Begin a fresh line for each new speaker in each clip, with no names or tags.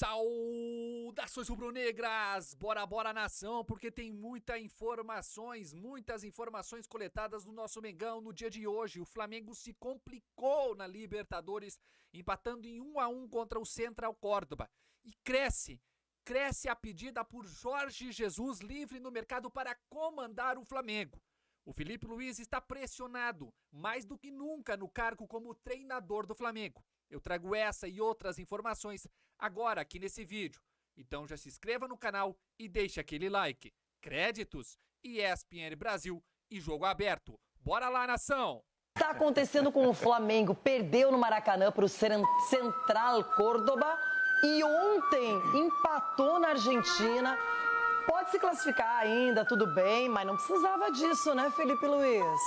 Saudações rubro-negras! Bora nação, porque tem muitas informações coletadas no nosso Mengão no dia de hoje. O Flamengo se complicou na Libertadores, empatando em 1-1 contra o Central Córdoba. E cresce a pedida por Jorge Jesus livre no mercado para comandar o Flamengo. O Felipe Luiz está pressionado, mais do que nunca, no cargo como treinador do Flamengo. Eu trago essa e outras informações agora aqui nesse vídeo. Então já se inscreva no canal e deixe aquele like. Créditos, ESPN Brasil e jogo aberto. Bora lá, nação!
Está acontecendo com o Flamengo. Perdeu no Maracanã para o Central Córdoba e ontem empatou na Argentina. Pode se classificar ainda, tudo bem, mas não precisava disso, né, Felipe Luiz?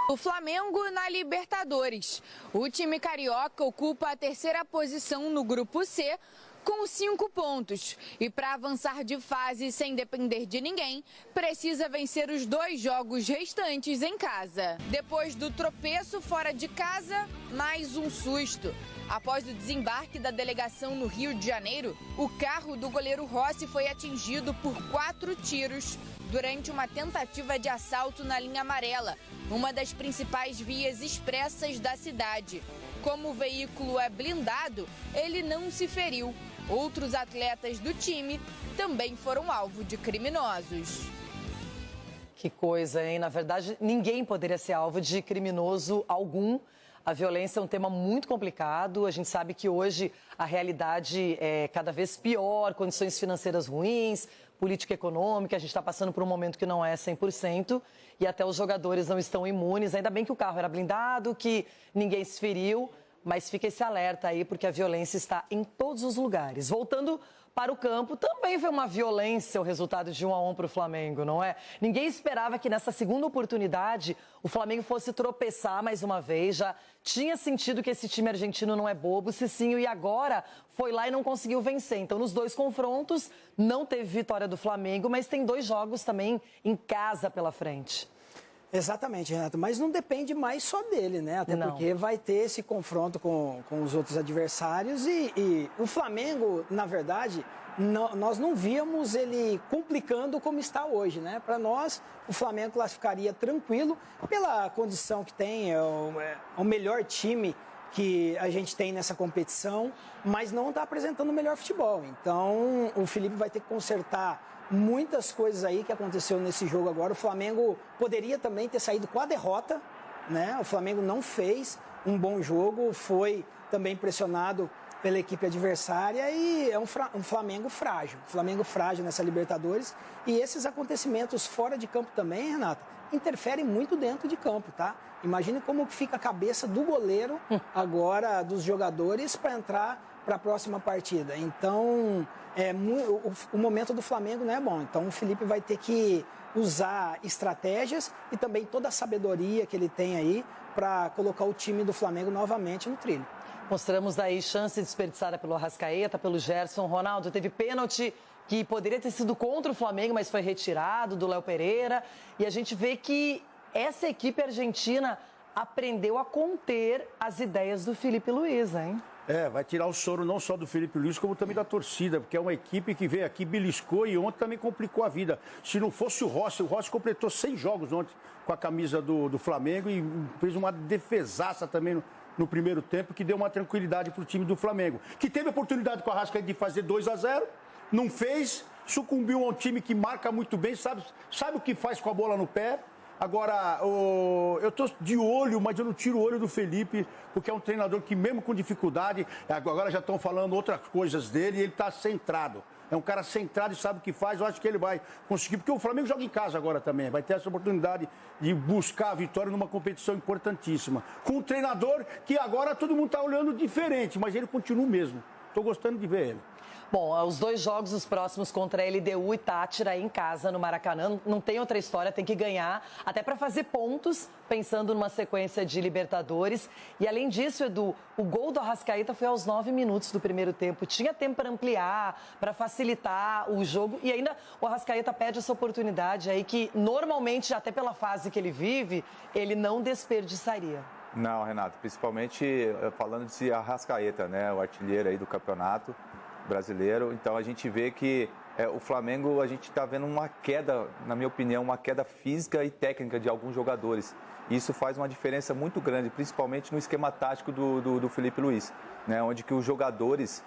O Flamengo na Libertadores. O time carioca ocupa a terceira posição no Grupo C com 5 pontos. E para avançar de fase sem depender de ninguém, precisa vencer os 2 jogos restantes em casa. Depois do tropeço fora de casa, mais um susto. Após o desembarque da delegação no Rio de Janeiro, o carro do goleiro Rossi foi atingido por 4 tiros durante uma tentativa de assalto na linha amarela, uma das principais vias expressas da cidade. Como o veículo é blindado, ele não se feriu. Outros atletas do time também foram alvo de criminosos.
Que coisa, hein? Na verdade, ninguém poderia ser alvo de criminoso algum. A violência é um tema muito complicado. A gente sabe que hoje a realidade é cada vez pior, condições financeiras ruins, política econômica. A gente está passando por um momento que não é 100% e até os jogadores não estão imunes. Ainda bem que o carro era blindado, que ninguém se feriu, mas fica esse alerta aí porque a violência está em todos os lugares. Voltando para o campo, também foi uma violência o resultado de 1-1 para o Flamengo, não é? Ninguém esperava que nessa segunda oportunidade o Flamengo fosse tropeçar mais uma vez. Já tinha sentido que esse time argentino não é bobo, Cicinho, e agora foi lá e não conseguiu vencer. Então, nos 2 confrontos, não teve vitória do Flamengo, mas tem 2 jogos também em casa pela frente.
Exatamente, Renato, mas não depende mais só dele, né? Até porque vai ter esse confronto com os outros adversários e o Flamengo, na verdade, nós não víamos ele complicando como está hoje, né? Para nós, o Flamengo classificaria tranquilo pela condição que tem, é o melhor time que a gente tem nessa competição, mas não está apresentando o melhor futebol. Então, o Felipe vai ter que consertar muitas coisas aí que aconteceu nesse jogo agora. O Flamengo poderia também ter saído com a derrota, né? O Flamengo não fez um bom jogo, foi também pressionado pela equipe adversária e é um Flamengo frágil. Flamengo frágil nessa Libertadores. E esses acontecimentos fora de campo também, Renata, interferem muito dentro de campo, tá? Imagine como fica a cabeça do goleiro agora, dos jogadores, para entrar para a próxima partida. Então, o momento do Flamengo não é bom. Então, o Felipe vai ter que usar estratégias e também toda a sabedoria que ele tem aí para colocar o time do Flamengo novamente no trilho.
Mostramos aí chance desperdiçada pelo Arrascaeta, pelo Gerson. Ronaldo, teve pênalti que poderia ter sido contra o Flamengo, mas foi retirado, do Léo Pereira. E a gente vê que essa equipe argentina aprendeu a conter as ideias do Felipe Luiz, hein?
Vai tirar o soro não só do Felipe Luiz, como também da torcida, porque é uma equipe que veio aqui, beliscou e ontem também complicou a vida. Se não fosse o Rossi completou 100 jogos ontem com a camisa do Flamengo e fez uma defesaça também no primeiro tempo, que deu uma tranquilidade para o time do Flamengo, que teve a oportunidade com a Arrascaeta de fazer 2-0, não fez, sucumbiu a um time que marca muito bem, sabe o que faz com a bola no pé. Agora, eu estou de olho, mas eu não tiro o olho do Felipe, porque é um treinador que mesmo com dificuldade, agora já estão falando outras coisas dele, e ele está centrado. É um cara centrado e sabe o que faz, eu acho que ele vai conseguir, porque o Flamengo joga em casa agora também, vai ter essa oportunidade de buscar a vitória numa competição importantíssima. Com um treinador que agora todo mundo está olhando diferente, mas ele continua o mesmo. Estou gostando de ver ele.
Bom, os 2 jogos, os próximos contra a LDU e Tátira em casa no Maracanã, não tem outra história, tem que ganhar, até para fazer pontos, pensando numa sequência de Libertadores. E além disso, Edu, o gol do Arrascaeta foi aos 9 minutos do primeiro tempo. Tinha tempo para ampliar, para facilitar o jogo e ainda o Arrascaeta perde essa oportunidade aí que normalmente, até pela fase que ele vive, ele não desperdiçaria.
Não, Renato, principalmente falando de Arrascaeta, né, o artilheiro aí do campeonato brasileiro. Então a gente vê que o Flamengo, a gente está vendo uma queda, na minha opinião, uma queda física e técnica de alguns jogadores. Isso faz uma diferença muito grande, principalmente no esquema tático do Felipe Luiz, né, onde que os jogadores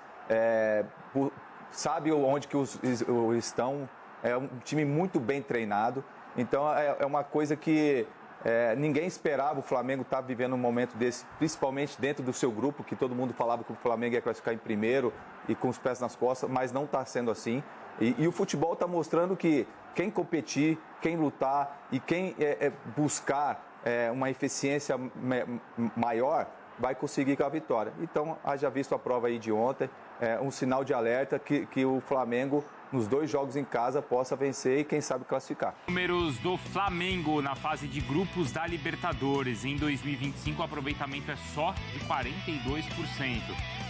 sabem onde que estão. É um time muito bem treinado. Então é uma coisa que ninguém esperava o Flamengo estar vivendo um momento desse, principalmente dentro do seu grupo, que todo mundo falava que o Flamengo ia classificar em primeiro e com os pés nas costas, mas não está sendo assim. E o futebol está mostrando que quem competir, quem lutar e quem buscar uma eficiência maior vai conseguir com a vitória. Então, haja visto a prova aí de ontem, um sinal de alerta que o Flamengo, nos 2 jogos em casa, possa vencer e, quem sabe, classificar.
Números do Flamengo na fase de grupos da Libertadores. Em 2025, o aproveitamento é só de 42%.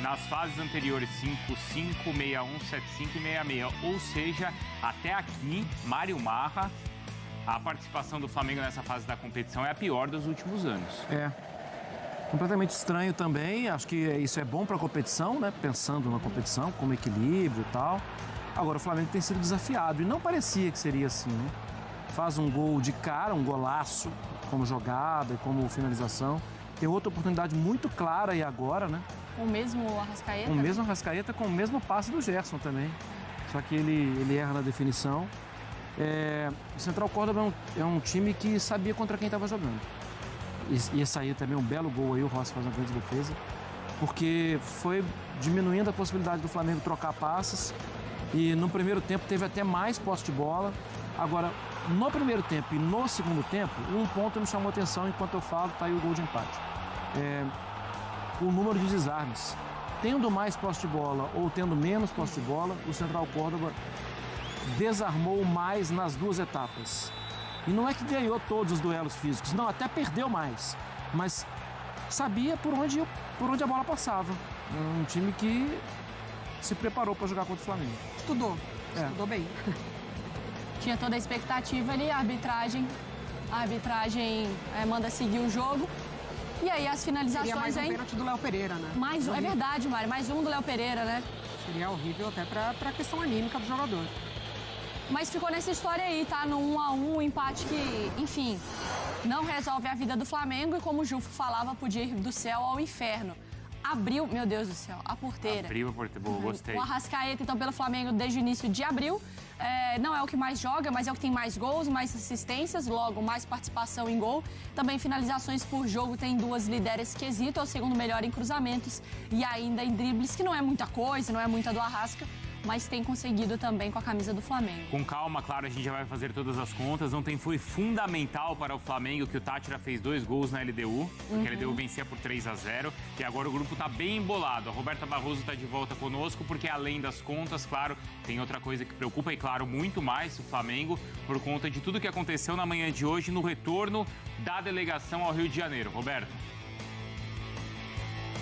Nas fases anteriores, 5-5, 6-1, 7-5 e 6-6. Ou seja, até aqui, Mário Marra, a participação do Flamengo nessa fase da competição é a pior dos últimos anos.
Completamente estranho também. Acho que isso é bom para a competição, né? Pensando na competição, como equilíbrio e tal. Agora, o Flamengo tem sido desafiado e não parecia que seria assim, né? Faz um gol de cara, um golaço, como jogada e como finalização. Tem outra oportunidade muito clara e agora, né?
O mesmo Arrascaeta?
O mesmo Arrascaeta com o mesmo passe do Gerson também. Só que ele erra na definição. O Central Córdoba é um time que sabia contra quem estava jogando. Ia sair também um belo gol aí, o Rossi faz uma grande defesa. Porque foi diminuindo a possibilidade do Flamengo trocar passes. E no primeiro tempo teve até mais posse de bola. Agora, no primeiro tempo e no segundo tempo, um ponto me chamou a atenção enquanto eu falo, tá aí o gol de empate. O número de desarmes. Tendo mais posse de bola ou tendo menos posse de bola, o Central Córdoba desarmou mais nas 2 etapas. E não é que ganhou todos os duelos físicos, não, até perdeu mais. Mas sabia por onde a bola passava. Um time que se preparou para jogar contra o Flamengo.
Estudou bem. Tinha toda a expectativa ali, a arbitragem manda seguir o jogo. E aí as finalizações...
Seria mais um pênalti do Léo Pereira, né?
É verdade, Mário, mais um do Léo Pereira, né?
Seria horrível até para a questão anímica do jogador.
Mas ficou nessa história aí, tá? No 1-1, um empate que, enfim, não resolve a vida do Flamengo. E como o Jufo falava, podia ir do céu ao inferno. Abriu, meu Deus do céu, a porteira.
Abriu a porteira, boa, gostei.
O Arrascaeta, então, pelo Flamengo desde o início de abril. Não é o que mais joga, mas é o que tem mais gols, mais assistências, logo mais participação em gol. Também finalizações por jogo, tem 2, lidera esse quesito, é o segundo melhor em cruzamentos e ainda em dribles, que não é muita coisa, não é muita do Arrasca, mas tem conseguido também com a camisa do Flamengo.
Com calma, claro, a gente já vai fazer todas as contas. Ontem foi fundamental para o Flamengo que o Tátira fez 2 gols na LDU, porque a LDU vencia por 3-0 e agora o grupo está bem embolado. A Roberta Barroso está de volta conosco porque além das contas, claro, tem outra coisa que preocupa e claro, muito mais o Flamengo por conta de tudo que aconteceu na manhã de hoje no retorno da delegação ao Rio de Janeiro. Roberta.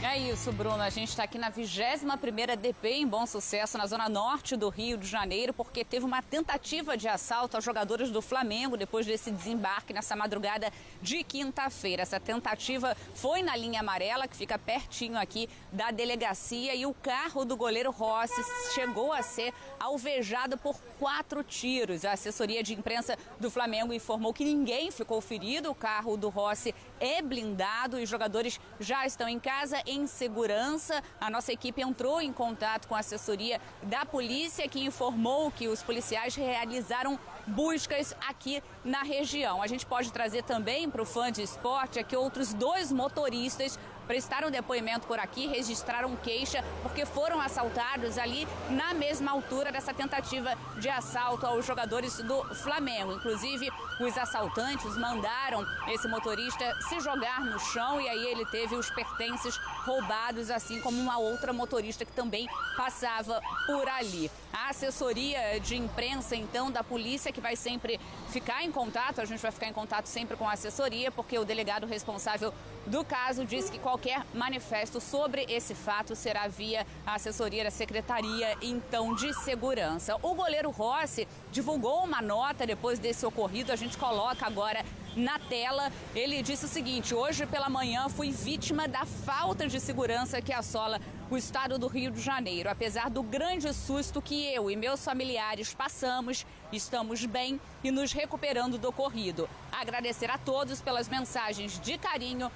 É isso, Bruno. A gente está aqui na 21ª DP em Bom Sucesso, na zona norte do Rio de Janeiro, porque teve uma tentativa de assalto aos jogadores do Flamengo depois desse desembarque nessa madrugada de quinta-feira. Essa tentativa foi na linha amarela, que fica pertinho aqui da delegacia, e o carro do goleiro Rossi chegou a ser alvejado por 4 tiros. A assessoria de imprensa do Flamengo informou que ninguém ficou ferido. O carro do Rossi é blindado e os jogadores já estão em casa em segurança. A nossa equipe entrou em contato com a assessoria da polícia, que informou que os policiais realizaram buscas aqui na região. A gente pode trazer também para o Fã de Esporte que outros 2 motoristas prestaram depoimento por aqui, registraram queixa porque foram assaltados ali na mesma altura dessa tentativa de assalto aos jogadores do Flamengo. Inclusive, os assaltantes mandaram esse motorista se jogar no chão e aí ele teve os pertences roubados, assim como uma outra motorista que também passava por ali. A assessoria de imprensa, então, da polícia, que vai sempre ficar em contato, a gente vai ficar em contato sempre com a assessoria, porque o delegado responsável do caso disse que qualquer manifesto sobre esse fato será via a assessoria da Secretaria, então, de Segurança. O goleiro Rossi divulgou uma nota depois desse ocorrido, a gente coloca agora na tela. Ele disse o seguinte: hoje pela manhã fui vítima da falta de segurança que assola o estado do Rio de Janeiro. Apesar do grande susto que eu e meus familiares passamos, estamos bem e nos recuperando do ocorrido. Agradecer a todos pelas mensagens de carinho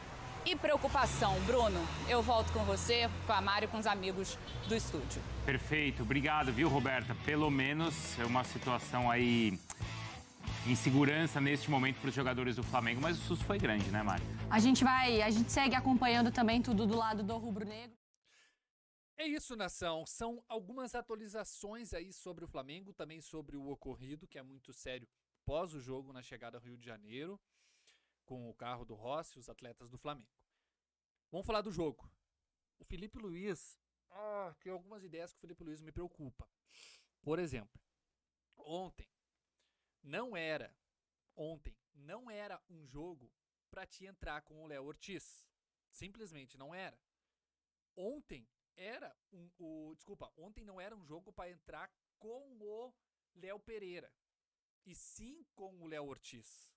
e preocupação. Bruno, eu volto com você, com a Mari e com os amigos do estúdio.
Perfeito, obrigado, viu, Roberta? Pelo menos é uma situação aí em segurança neste momento para os jogadores do Flamengo, mas o susto foi grande, né, Mari?
A gente segue acompanhando também tudo do lado do rubro-negro.
É isso, nação. São algumas atualizações aí sobre o Flamengo, também sobre o ocorrido, que é muito sério, pós o jogo na chegada ao Rio de Janeiro, com o carro do Rossi e os atletas do Flamengo. Vamos falar do jogo. O Felipe Luiz, tem algumas ideias que o Felipe Luiz me preocupa. Por exemplo, ontem não era um jogo para te entrar com o Léo Ortiz. Simplesmente não era. Ontem não era um jogo para entrar com o Léo Pereira, e sim com o Léo Ortiz.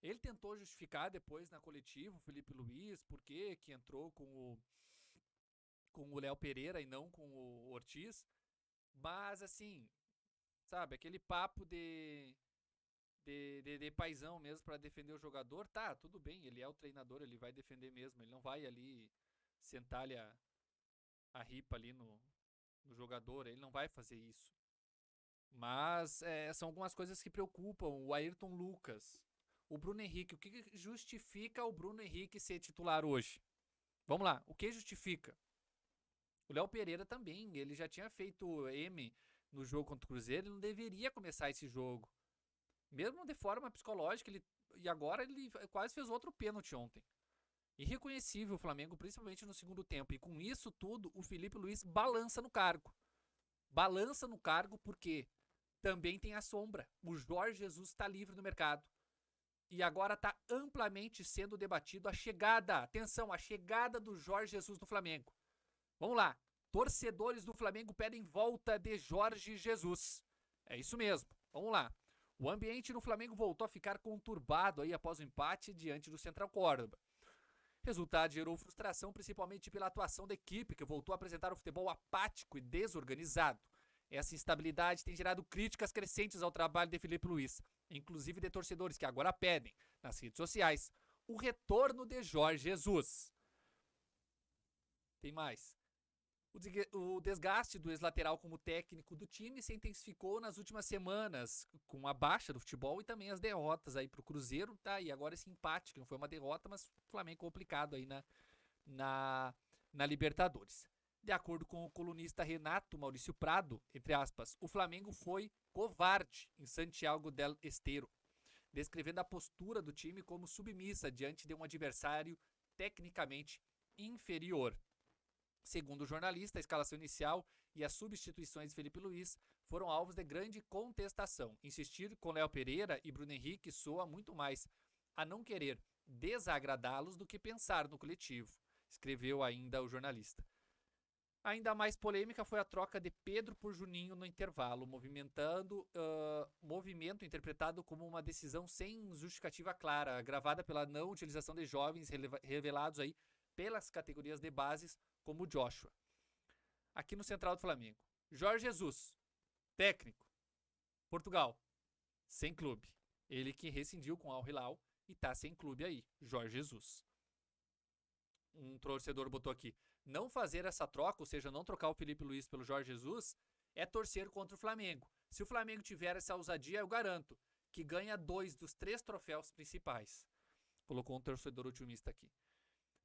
Ele tentou justificar depois na coletiva, o Felipe Luiz, por que entrou com o Léo Pereira e não com o Ortiz. Mas assim, sabe, aquele papo de paizão mesmo para defender o jogador, tá, tudo bem, ele é o treinador, ele vai defender mesmo, ele não vai ali sentar-lhe a ripa ali no jogador, ele não vai fazer isso. Mas são algumas coisas que preocupam. O Ayrton Lucas, o Bruno Henrique, o que justifica o Bruno Henrique ser titular hoje? Vamos lá, o que justifica? O Léo Pereira também, ele já tinha feito M no jogo contra o Cruzeiro, ele não deveria começar esse jogo. Mesmo de forma psicológica, e agora ele quase fez outro pênalti ontem. Irreconhecível o Flamengo, principalmente no segundo tempo. E com isso tudo, o Felipe Luiz balança no cargo. Balança no cargo porque também tem a sombra. O Jorge Jesus está livre no mercado. E agora está amplamente sendo debatido a chegada. Atenção, a chegada do Jorge Jesus no Flamengo. Vamos lá. Torcedores do Flamengo pedem volta de Jorge Jesus. É isso mesmo. Vamos lá. O ambiente no Flamengo voltou a ficar conturbado aí após o empate diante do Central Córdoba. O resultado gerou frustração, principalmente pela atuação da equipe, que voltou a apresentar um futebol apático e desorganizado. Essa instabilidade tem gerado críticas crescentes ao trabalho de Felipe Luiz, inclusive de torcedores que agora pedem, nas redes sociais, o retorno de Jorge Jesus. Tem mais. O desgaste do ex-lateral como técnico do time se intensificou nas últimas semanas, com a baixa do futebol e também as derrotas aí pro Cruzeiro, tá? E agora esse empate, que não foi uma derrota, mas o Flamengo complicado aí na Libertadores. De acordo com o colunista Renato Maurício Prado, entre aspas, o Flamengo foi covarde em Santiago del Estero, descrevendo a postura do time como submissa diante de um adversário tecnicamente inferior. Segundo o jornalista, a escalação inicial e as substituições de Felipe Luiz foram alvos de grande contestação. Insistir com Léo Pereira e Bruno Henrique soa muito mais a não querer desagradá-los do que pensar no coletivo, escreveu ainda o jornalista. Ainda mais polêmica foi a troca de Pedro por Juninho no intervalo, movimento interpretado como uma decisão sem justificativa clara, agravada pela não utilização de jovens revelados aí pelas categorias de bases, como o Joshua. Aqui no Central do Flamengo, Jorge Jesus, técnico, Portugal, sem clube. Ele que rescindiu com Al Hilal e tá sem clube aí, Jorge Jesus. Um torcedor botou aqui, não fazer essa troca, ou seja, não trocar o Felipe Luiz pelo Jorge Jesus, é torcer contra o Flamengo. Se o Flamengo tiver essa ousadia, eu garanto que ganha 2 dos 3 troféus principais. Colocou um torcedor otimista aqui.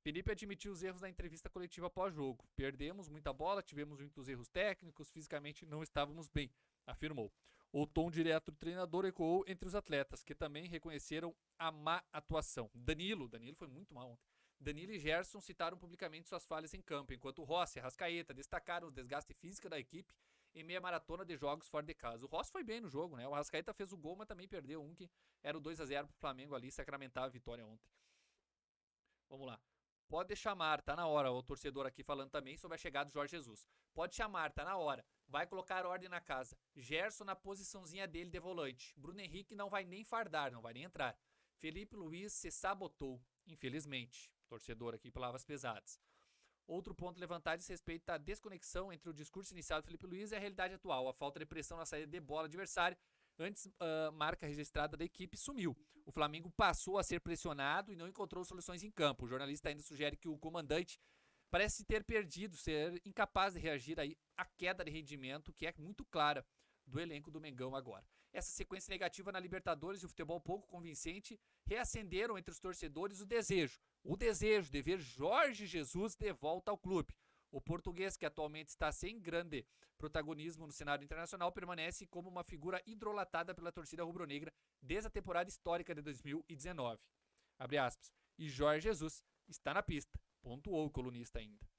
Felipe admitiu os erros na entrevista coletiva pós-jogo. Perdemos muita bola, tivemos muitos erros técnicos, fisicamente não estávamos bem, afirmou. O tom direto do treinador ecoou entre os atletas, que também reconheceram a má atuação. Danilo foi muito mal ontem. Danilo e Gerson citaram publicamente suas falhas em campo, enquanto Rossi e Arrascaeta destacaram o desgaste físico da equipe em meia maratona de jogos fora de casa. O Rossi foi bem no jogo, né? O Arrascaeta fez o gol, mas também perdeu um que era o 2-0 pro Flamengo ali, sacramentar a vitória ontem. Vamos lá. Pode chamar, tá na hora, o torcedor aqui falando também sobre a chegada do Jorge Jesus. Pode chamar, tá na hora. Vai colocar ordem na casa. Gerson na posiçãozinha dele de volante. Bruno Henrique não vai nem fardar, não vai nem entrar. Felipe Luiz se sabotou, infelizmente. Torcedor aqui, palavras pesadas. Outro ponto levantado diz respeito à desconexão entre o discurso inicial do Felipe Luiz e a realidade atual. A falta de pressão na saída de bola adversária, antes marca registrada da equipe, sumiu. O Flamengo passou a ser pressionado e não encontrou soluções em campo. O jornalista ainda sugere que o comandante parece ter perdido, ser incapaz de reagir aí à queda de rendimento, que é muito clara do elenco do Mengão agora. Essa sequência negativa na Libertadores e o futebol pouco convincente reacenderam entre os torcedores o desejo de ver Jorge Jesus de volta ao clube. O português, que atualmente está sem grande protagonismo no cenário internacional, permanece como uma figura idolatrada pela torcida rubro-negra desde a temporada histórica de 2019. Abre aspas. E Jorge Jesus está na pista, pontuou o colunista ainda.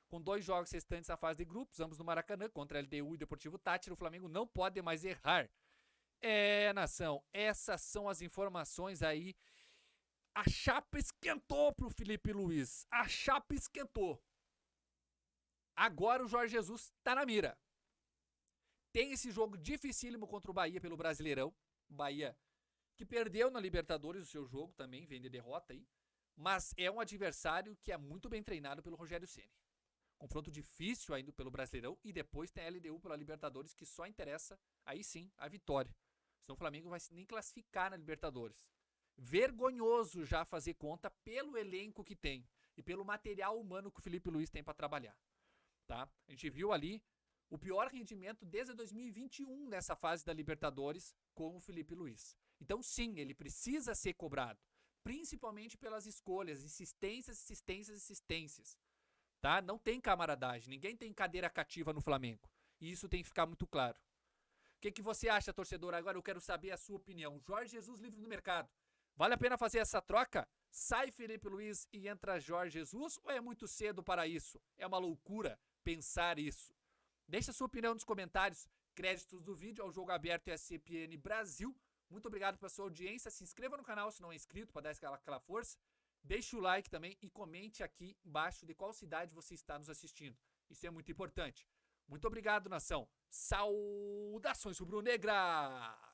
Com 2 jogos restantes na fase de grupos, ambos no Maracanã, contra a LDU e Deportivo Táchira, o Flamengo não pode mais errar. Nação, essas são as informações aí. A chapa esquentou pro Felipe Luiz. A chapa esquentou. Agora o Jorge Jesus tá na mira. Tem esse jogo dificílimo contra o Bahia pelo Brasileirão. Bahia que perdeu na Libertadores o seu jogo também, vem de derrota aí. Mas é um adversário que é muito bem treinado pelo Rogério Ceni. Confronto difícil ainda pelo Brasileirão e depois tem a LDU pela Libertadores, que só interessa, aí sim, a vitória. Senão o Flamengo vai nem classificar na Libertadores. Vergonhoso já fazer conta pelo elenco que tem e pelo material humano que o Felipe Luiz tem para trabalhar. Tá? A gente viu ali o pior rendimento desde 2021 nessa fase da Libertadores com o Felipe Luiz. Então sim, ele precisa ser cobrado, principalmente pelas escolhas, insistências. Tá? Não tem camaradagem, ninguém tem cadeira cativa no Flamengo. E isso tem que ficar muito claro. O que você acha, torcedor? Agora eu quero saber a sua opinião. Jorge Jesus livre no mercado. Vale a pena fazer essa troca? Sai Felipe Luiz e entra Jorge Jesus? Ou é muito cedo para isso? É uma loucura pensar isso. Deixa a sua opinião nos comentários. Créditos do vídeo ao Jogo Aberto ESPN Brasil. Muito obrigado pela sua audiência. Se inscreva no canal se não é inscrito para dar aquela força. Deixe o like também e comente aqui embaixo de qual cidade você está nos assistindo. Isso é muito importante. Muito obrigado, nação. Saudações rubro-negra!